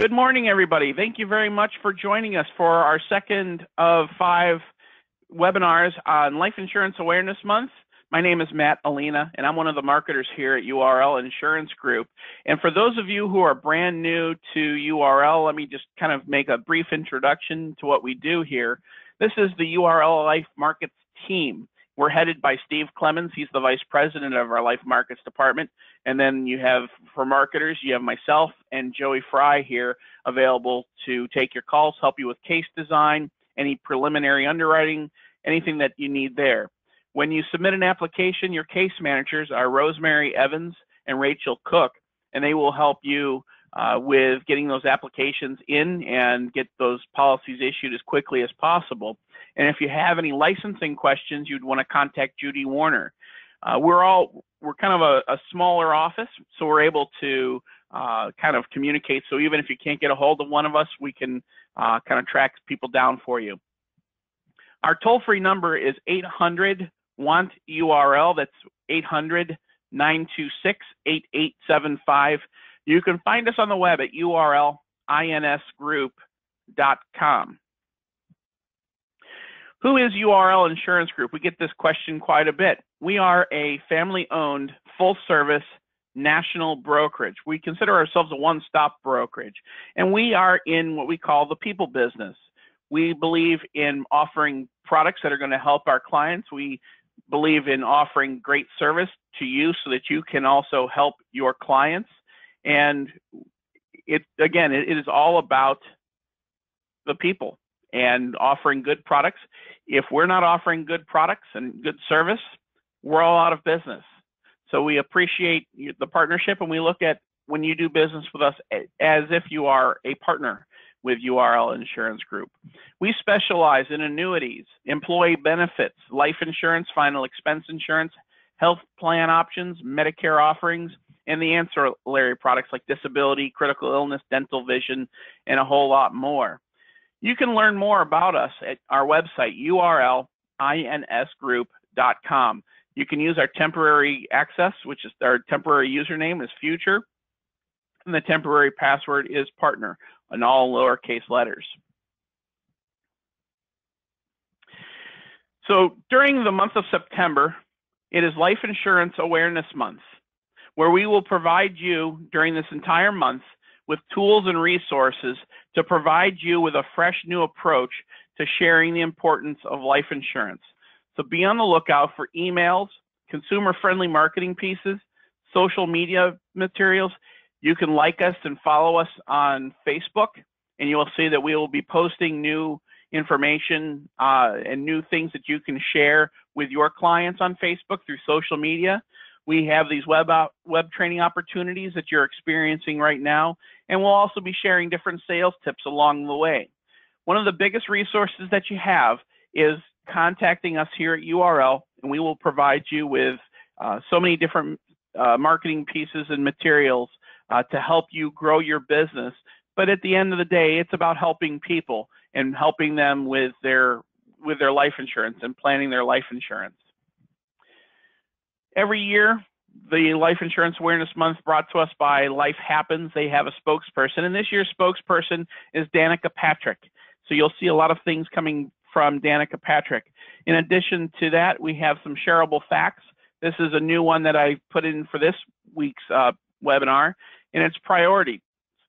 Good morning, everybody. Thank you very much for joining us for our second of 5 webinars on Life Insurance Awareness Month. My name is Matt Alina, and I'm one of the marketers here at URL Insurance Group. And for those of you who are brand new to URL, let me just kind of make a brief introduction to what we do here. This is the URL Life Markets team. We're headed by Steve Clemens. He's the vice president of our Life Markets department. And then you have, for marketers, you have myself and Joey Fry here available to take your calls, help you with case design, any preliminary underwriting, anything that you need there. When you submit an application, your case managers are Rosemary Evans and Rachel Cook, and they will help you with getting those applications in and get those policies issued as quickly as possible. And if you have any licensing questions, you'd want to contact Judy Warner. We're kind of a smaller office, so we're able to kind of communicate. So even if you can't get a hold of one of us, we can kind of track people down for you. Our toll-free number is 800-WANT-URL. That's 800-926-8875. You can find us on the web at urlinsgroup.com. Who is URL Insurance Group? We get this question quite a bit. We are a family-owned, full-service national brokerage. We consider ourselves a one-stop brokerage, and we are in what we call the people business. We believe in offering products that are going to help our clients. We believe in offering great service to you so that you can also help your clients. And it is all about the people and offering good products. If we're not offering good products and good service, we're all out of business. So we appreciate the partnership, and we look at when you do business with us as if you are a partner with URL Insurance Group. We specialize in annuities, employee benefits, life insurance, final expense insurance, health plan options, Medicare offerings, and the ancillary products like disability, critical illness, dental, vision, and a whole lot more. You can learn more about us at our website, urlinsgroup.com. You can use our temporary access, which is our temporary username is future, and the temporary password is partner, in all lowercase letters. So during the month of September, it is Life Insurance Awareness Month, where we will provide you during this entire month with tools and resources to provide you with a fresh new approach to sharing the importance of life insurance. So be on the lookout for emails, consumer-friendly marketing pieces, social media materials. You can like us and follow us on Facebook, and you will see that we will be posting new information and new things that you can share with your clients on Facebook through social media. We have these web training opportunities that you're experiencing right now, and we'll also be sharing different sales tips along the way. One of the biggest resources that you have is contacting us here at URL, and we will provide you with so many different marketing pieces and materials to help you grow your business. But at the end of the day, it's about helping people and helping them with their life insurance and planning their life insurance. Every year, the Life Insurance Awareness Month brought to us by Life Happens. They have a spokesperson, and this year's spokesperson is Danica Patrick. So you'll see a lot of things coming from Danica Patrick. In addition to that, we have some shareable facts. This is a new one that I put in for this week's webinar, and it's priority.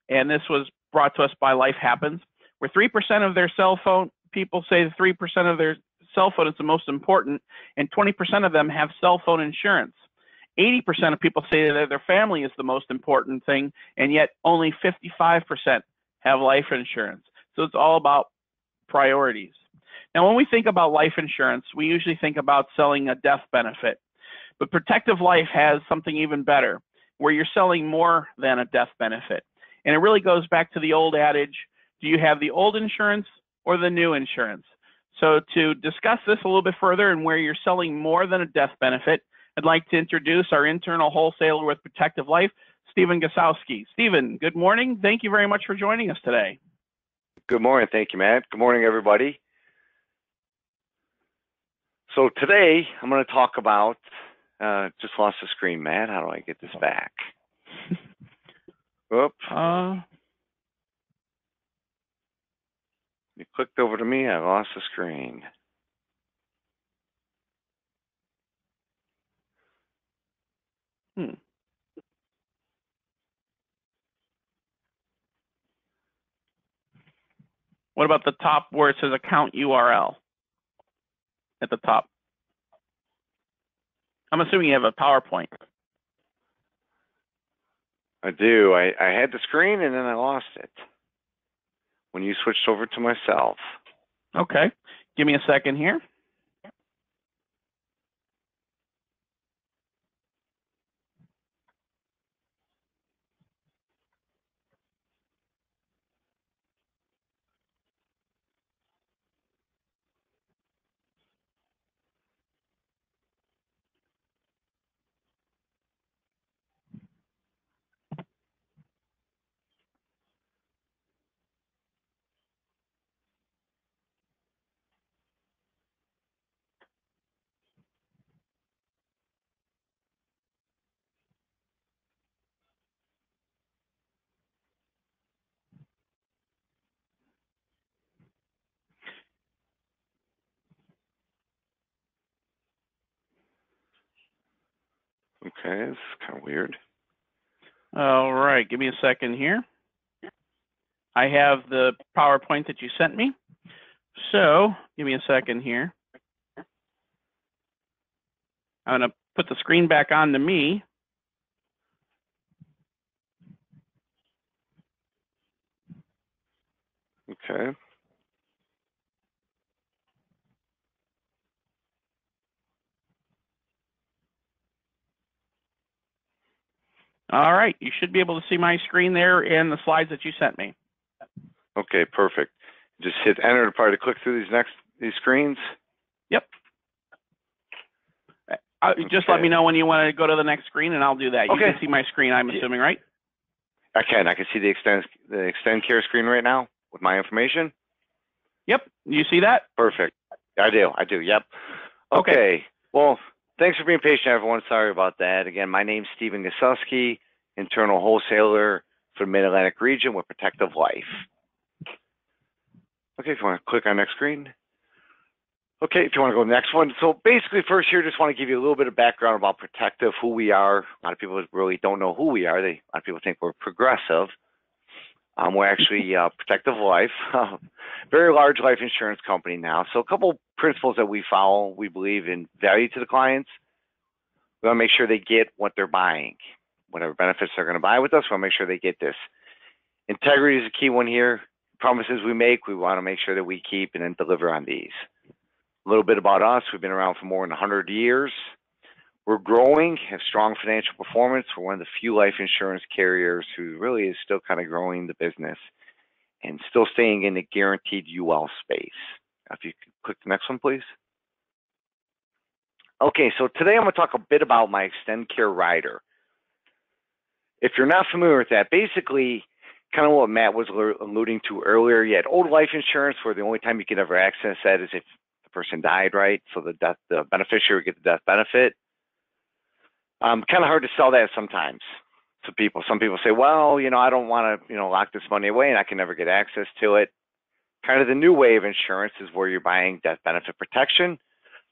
And this was brought to us by Life Happens, where 3% of their cell phone people say 3% of their cell phone is the most important, and 20% of them have cell phone insurance. 80% of people say that their family is the most important thing, and yet only 55% have life insurance. So it's all about priorities. Now, when we think about life insurance, we usually think about selling a death benefit, but Protective Life has something even better, where you're selling more than a death benefit. And it really goes back to the old adage, do you have the old insurance or the new insurance? So to discuss this a little bit further and where you're selling more than a death benefit, I'd like to introduce our internal wholesaler with Protective Life, Stephen Gosowski. Stephen, good morning. Thank you very much for joining us today. Good morning. Thank you, Matt. Good morning, everybody. So today I'm going to talk about, just lost the screen, Matt. How do I get this back? Oops. clicked over to me. I lost the screen. What about the top where it says account URL at the top? I'm assuming you have a PowerPoint. I do. I had the screen and then I lost it when you switched over to myself. Okay. Give me a second here. Okay, this is kind of weird. All right. Give me a second here. I have the PowerPoint that you sent me. So give me a second here. I'm going to put the screen back on to me. Okay. All right. You should be able to see my screen there and the slides that you sent me. Okay, perfect. Just hit enter to probably click through these screens. Yep. Just let me know when you want to go to the next screen, and I'll do that. You can see my screen, I'm assuming, right? I can see the ExtendCare screen right now with my information. Yep. You see that? Perfect. I do. Yep. Okay. Well, thanks for being patient, everyone. Sorry about that. Again, my name's Stephen Gasuski, internal wholesaler for the Mid-Atlantic region with Protective Life. Okay, if you want to click on next screen. Okay, if you want to go to the next one. So basically, first here, just want to give you a little bit of background about Protective, who we are. A lot of people really don't know who we are. A lot of people think we're Progressive. We're actually Protective Life, very large life insurance company now. So a couple principles that we follow, we believe in value to the clients. We want to make sure they get what they're buying. Whatever benefits they're going to buy with us, we want to make sure they get this. Integrity is a key one here. Promises we make, we want to make sure that we keep and then deliver on these. A little bit about us. We've been around for more than 100 years. We're growing, have strong financial performance. We're one of the few life insurance carriers who really is still kind of growing the business and still staying in the guaranteed UL space. If you could click the next one, please. Okay, so today I'm going to talk a bit about my ExtendCare Rider. If you're not familiar with that, basically, kind of what Matt was alluding to earlier, you had old life insurance where the only time you could ever access that is if the person died, right? So the beneficiary would get the death benefit. Kind of hard to sell that sometimes to people. Some people say, well, I don't want to, lock this money away and I can never get access to it. Kind of the new way of insurance is where you're buying death benefit protection.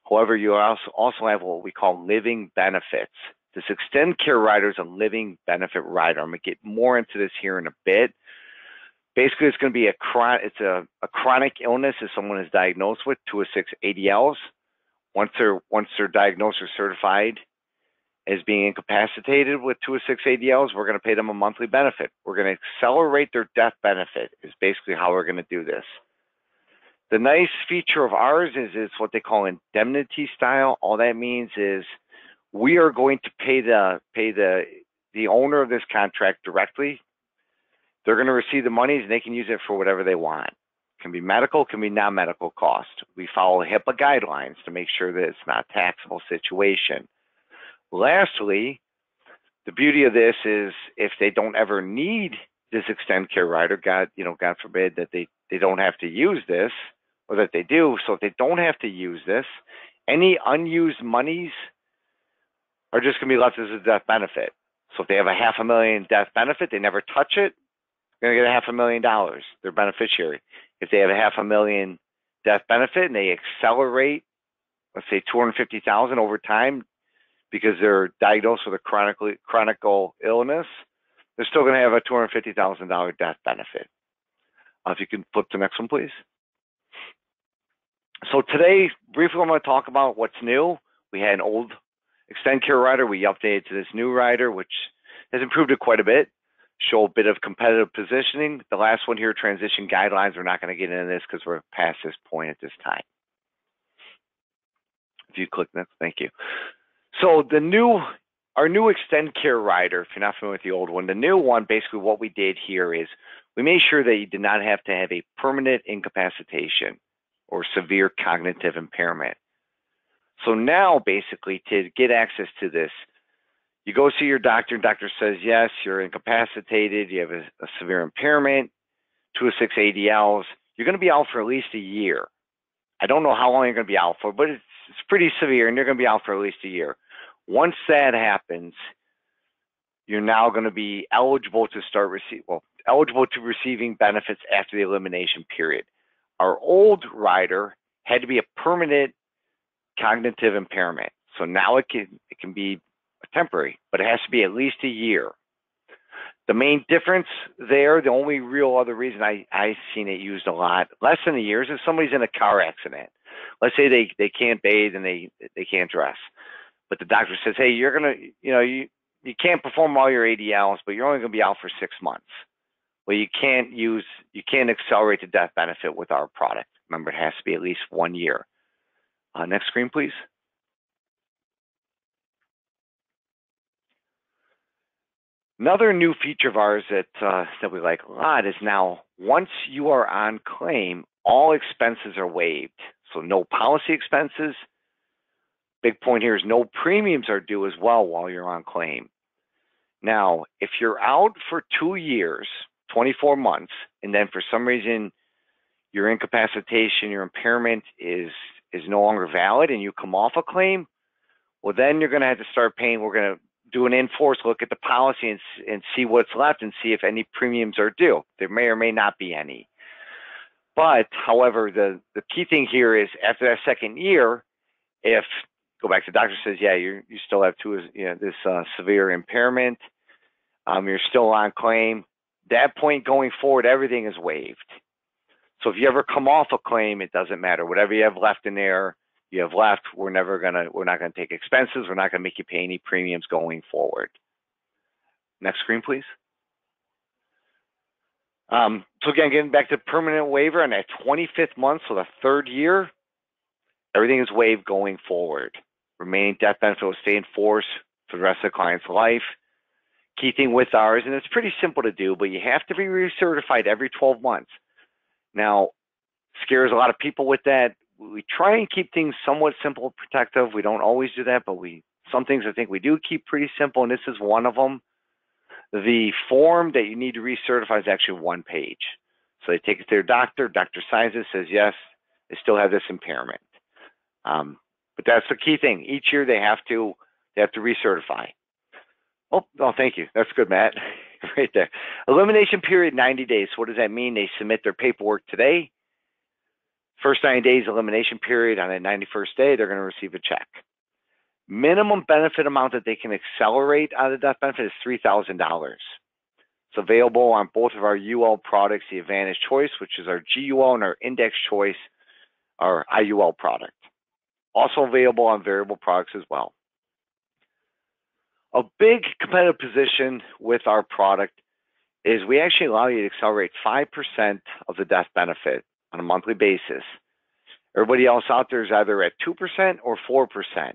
However, you also have what we call living benefits. This ExtendCare Rider is a living benefit rider. I'm going to get more into this here in a bit. Basically, it's going to be a chronic illness if someone is diagnosed with 206 ADLs. Once they're diagnosed or certified as being incapacitated with 206 ADLs, we're going to pay them a monthly benefit. We're going to accelerate their death benefit is basically how we're going to do this. The nice feature of ours is it's what they call indemnity style. All that means is we are going to pay the owner of this contract directly. They're going to receive the monies and they can use it for whatever they want. It can be medical, can be non-medical cost. We follow HIPAA guidelines to make sure that it's not a taxable situation. Lastly, the beauty of this is if they don't ever need this ExtendCare Rider, God forbid that they don't have to use this, or that they do. So if they don't have to use this, any unused monies are just going to be left as a death benefit. So if they have a $500,000 death benefit, they never touch it. going to get $500,000, their beneficiary. If they have a $500,000 death benefit and they accelerate, let's say $250,000 over time because they're diagnosed with a chronic illness, they're still going to have a $250,000 death benefit. If you can flip to the next one, please. So today, briefly, I'm going to talk about what's new. We had an old ExtendCare Rider. We updated to this new rider, which has improved it quite a bit. Show a bit of competitive positioning. The last one here, transition guidelines. We're not going to get into this because we're past this point at this time. If you click next, thank you. So our new ExtendCare Rider, if you're not familiar with the old one, the new one, basically what we did here is we made sure that you did not have to have a permanent incapacitation or severe cognitive impairment. So now, basically, to get access to this, you go see your doctor, and doctor says, yes, you're incapacitated, you have a severe impairment, 2 of 6 ADLs, you're going to be out for at least a year. I don't know how long you're going to be out for, but it's pretty severe, and you're going to be out for at least a year. Once that happens, you're now going to be eligible to eligible to receiving benefits after the elimination period. Our old rider had to be a permanent cognitive impairment. So now it can be temporary, but it has to be at least a year. The main difference there, the only real other reason I've seen it used a lot, less than a year, is if somebody's in a car accident. Let's say they can't bathe and they can't dress. But the doctor says, hey, you're going to, you can't perform all your ADLs, but you're only going to be out for 6 months. Well, you can't accelerate the death benefit with our product. Remember, it has to be at least 1 year. Next screen, please. Another new feature of ours that we like a lot is now once you are on claim, all expenses are waived. So no policy expenses. Big point here is no premiums are due as well while you're on claim. Now, if you're out for 2 years, 24 months, and then for some reason your incapacitation, your impairment is no longer valid and you come off a claim, well, then you're going to have to start paying. We're going to do an in-force look at the policy and see what's left and see if any premiums are due. There may or may not be any. But, however, the key thing here is after that second year, if go back to the doctor says, yeah, you still have this severe impairment, you're still on claim, that point going forward, everything is waived. So if you ever come off a claim, it doesn't matter. Whatever you have left in there, you have left. We're not gonna take expenses. We're not gonna make you pay any premiums going forward. Next screen, please. So again, getting back to permanent waiver on that 25th month, so the 3rd year, everything is waived going forward. Remaining death benefit will stay in force for the rest of the client's life. Key thing with ours, and it's pretty simple to do, but you have to be recertified every 12 months. Now, scares a lot of people with that. We try and keep things somewhat simple and protective. We don't always do that, but some things I think we do keep pretty simple, and this is one of them. The form that you need to recertify is actually 1 page. So they take it to their doctor signs it, says, yes, they still have this impairment. But that's the key thing. Each year they have to recertify. Oh, thank you. That's good, Matt. Right there. Elimination period, 90 days. So what does that mean? They submit their paperwork today. First 90 days elimination period. On that 91st day, they're going to receive a check. Minimum benefit amount that they can accelerate out of the death benefit is $3,000. It's available on both of our UL products, the Advantage Choice, which is our GUL, and our Index Choice, our IUL product. Also available on variable products as well. A big competitive position with our product is we actually allow you to accelerate 5% of the death benefit on a monthly basis. Everybody else out there is either at 2% or 4%.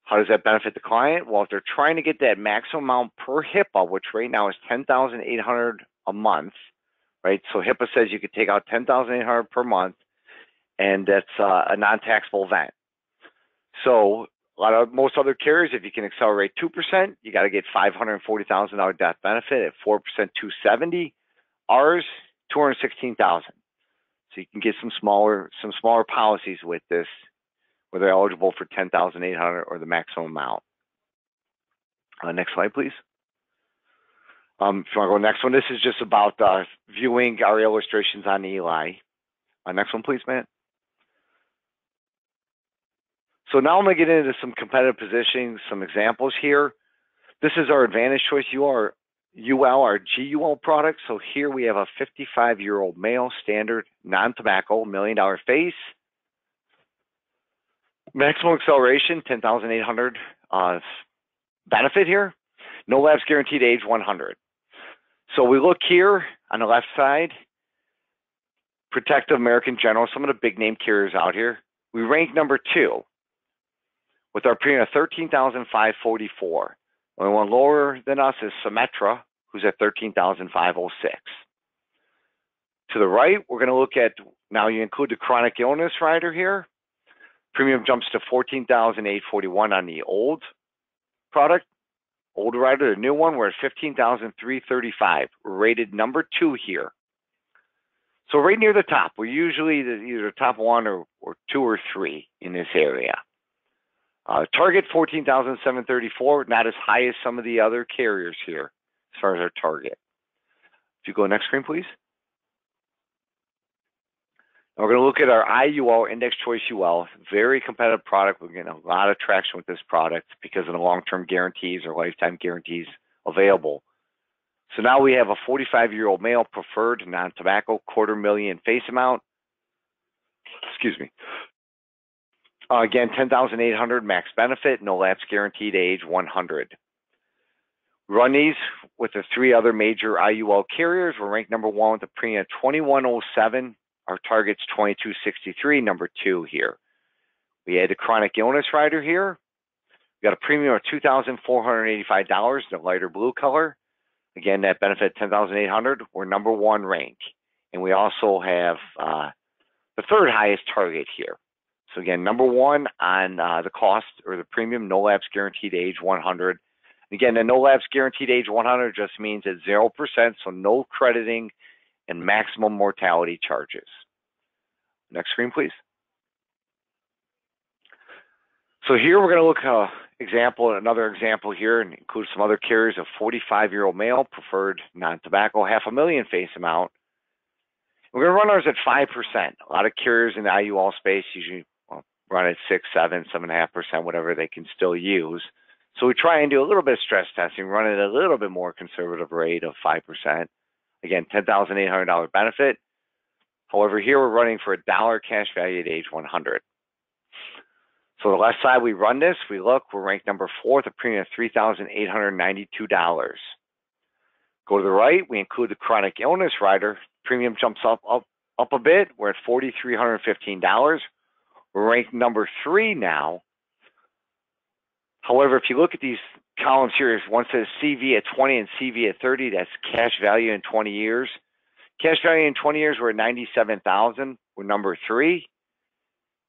How does that benefit the client? Well, if they're trying to get that maximum amount per HIPAA, which right now is $10,800 a month, right? So HIPAA says you could take out $10,800 per month, and that's a non-taxable event. So most other carriers, if you can accelerate 2%, you got to get $540,000 death benefit. At 4%, $270,000. Ours, $216,000. So you can get some smaller policies with this, where they're eligible for $10,800 or the maximum amount. Next slide, please. If you want to go next one, this is just about viewing our illustrations on Eli. Next one, please, Matt. So now I'm going to get into some competitive positioning, some examples here. This is our Advantage Choice UL, our GUL product. So here we have a 55-year-old male, standard, non-tobacco, $1 million face. Maximum acceleration, 10,800 benefit here. No lapse guaranteed, age 100. So we look here on the left side, Protective American General, some of the big name carriers out here. We rank number 2 with our premium of $13,544. Only one lower than us is Symetra, who's at $13,506. To the right, we're going to look at, now you include the chronic illness rider here. Premium jumps to $14,841 on the old product. Old rider, the new one, we're at $15,335. We're rated number 2 here. So right near the top, we're usually either top 1 or 2 or 3 in this area. Target $14,734, not as high as some of the other carriers here as far as our target. If you go next screen, please. Now we're going to look at our IUL, Index Choice UL, very competitive product. We're getting a lot of traction with this product because of the long-term guarantees or lifetime guarantees available. So now we have a 45-year-old male, preferred, non-tobacco, $250,000 face amount. Excuse me. Again, 10,800 max benefit, no lapse guaranteed, age 100. Run these with the 3 other major IUL carriers. We're ranked number 1 with a premium of 2107. Our target's 2263, number 2 here. We had a chronic illness rider here. We got a premium of $2,485 in the lighter blue color. Again, that benefit 10,800. We're number 1 rank. And we also have the 3rd highest target here. So again, number 1 on the cost or the premium, no lapse guaranteed, age 100. Again, the no lapse guaranteed age 100 just means it's 0%, so no crediting and maximum mortality charges. Next screen, please. So here we're going to look at another example here, and include some other carriers. A 45-year-old male, preferred, non-tobacco, $500,000 face amount. We're going to run ours at 5%. A lot of carriers in the IUL space usually run at 6, 7, 7.5%, whatever they can still use. So we try and do a little bit of stress testing, run it at a little bit more conservative rate of 5%. Again, $10,800 benefit. However, here we're running for $1 cash value at age 100. So the left side, we run this, we're ranked number 4 with a premium of $3,892. Go to the right, we include the chronic illness rider. Premium jumps up a bit. We're at $4,315. We're ranked number 3 now. However, if you look at these columns here, one says CV at 20 and CV at 30. That's cash value in 20 years. Cash value in 20 years, we're at $97,000. We're number 3.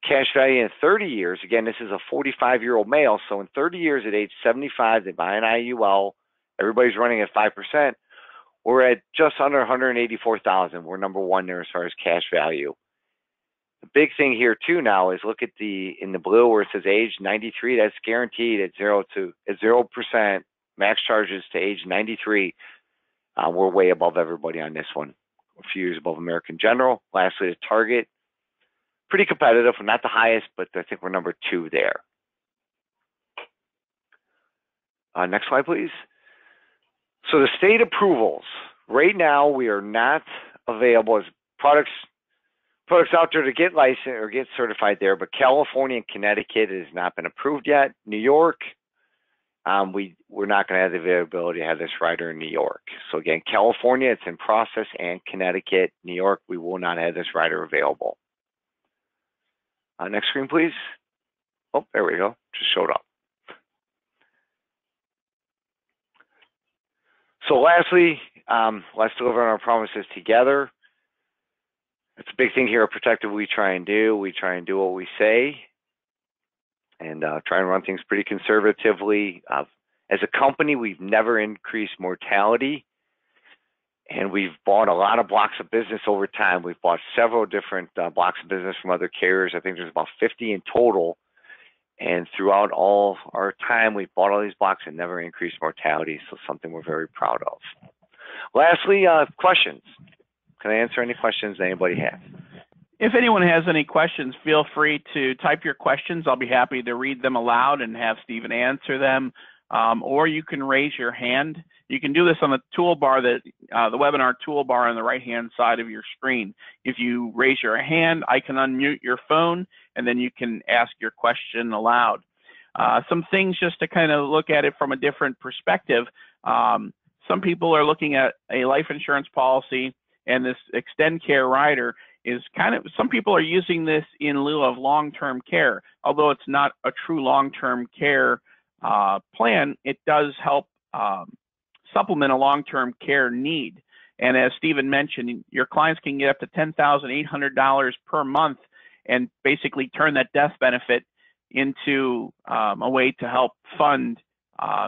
Cash value in 30 years, again, this is a 45-year-old male. So in 30 years at age 75, they buy an IUL. Everybody's running at 5%. We're at just under $184,000. We're number 1 there as far as cash value. The big thing here too now is look at in the blue where it says age 93. That's guaranteed at 0% max charges to age 93. We're way above everybody on this one. A few years above American General. Lastly, the target, pretty competitive. We're not the highest, but I think we're number 2 there. Next slide, please. So the state approvals. Right now, we are not available as products out there to get licensed or get certified there, but California and Connecticut has not been approved yet. New York, we're not going to have the availability to have this rider in New York. So again, California, it's in process, and Connecticut. New York, we will not have this rider available. Next screen, please. Oh, there we go. Just showed up. So lastly, let's deliver on our promises together. It's a big thing here at Protective. We try and do what we say, and try and run things pretty conservatively. As a company, we've never increased mortality, and we've bought a lot of blocks of business over time. We've bought several different blocks of business from other carriers. I think there's about 50 in total. And throughout all our time, we've bought all these blocks and never increased mortality. So something we're very proud of. Lastly, questions. Can I answer any questions anybody has? If anyone has any questions, feel free to type your questions. I'll be happy to read them aloud and have Stephen answer them. Or you can raise your hand. You can do this on the toolbar, the webinar toolbar on the right-hand side of your screen. If you raise your hand, I can unmute your phone, and then you can ask your question aloud. Some things just to kind of look at it from a different perspective. Some people are looking at a life insurance policy, and this ExtendCare Rider is some people are using this in lieu of long-term care. Although it's not a true long-term care plan, it does help supplement a long-term care need. And as Stephen mentioned, your clients can get up to $10,800 per month and basically turn that death benefit into a way to help fund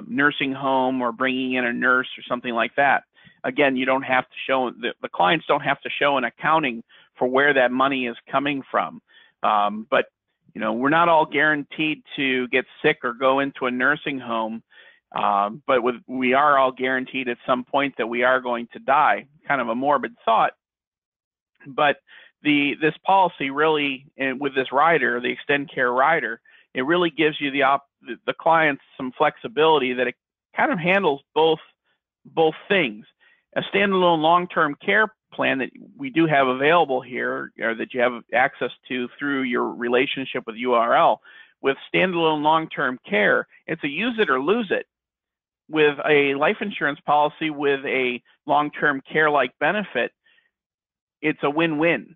nursing home or bringing in a nurse or something like that. Again, you don't have to show, the clients don't have to show an accounting for where that money is coming from. But we're not all guaranteed to get sick or go into a nursing home, but we are all guaranteed at some point that we are going to die. Kind of a morbid thought, but this policy really, with this rider, the ExtendCare Rider, it really gives you the clients some flexibility that it kind of handles both things. A standalone long-term care plan that we do have available here, or that you have access to through your relationship with URL, with standalone long-term care, it's a use it or lose it. With a life insurance policy with a long-term care-like benefit, it's a win-win,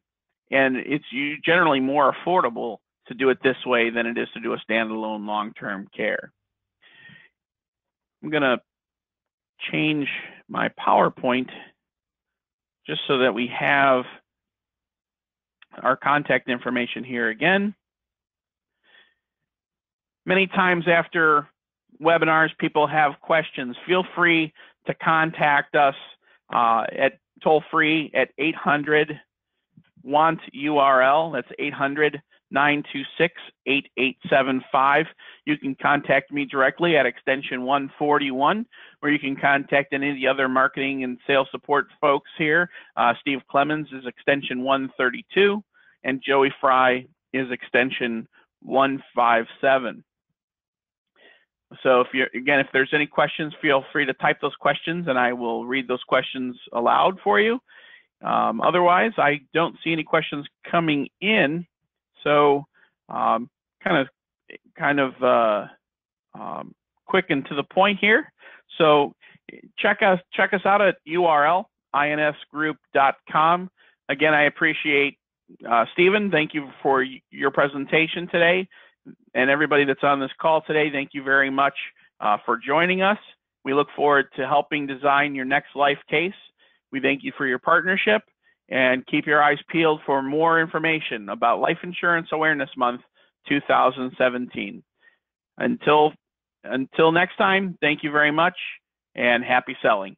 and it's generally more affordable to do it this way than it is to do a standalone long-term care. I'm going to change my PowerPoint just so that we have our contact information here again. Many times after webinars, people have questions. Feel free to contact us at toll-free at 800-WANT-URL. That's 800-926-8875. You can contact me directly at extension 141, or you can contact any of the other marketing and sales support folks here. Steve Clemens is extension 132, and Joey Fry is extension 157. So if there's any questions, feel free to type those questions, and I will read those questions aloud for you. Otherwise, I don't see any questions coming in. So kind of quick and to the point here. So check us out at URL insgroup.com. Again, I appreciate Stephen. Thank you for your presentation today, and everybody that's on this call today. Thank you very much for joining us. We look forward to helping design your next life case. We thank you for your partnership, and keep your eyes peeled for more information about Life Insurance Awareness Month 2017. Until next time, thank you very much, and happy selling.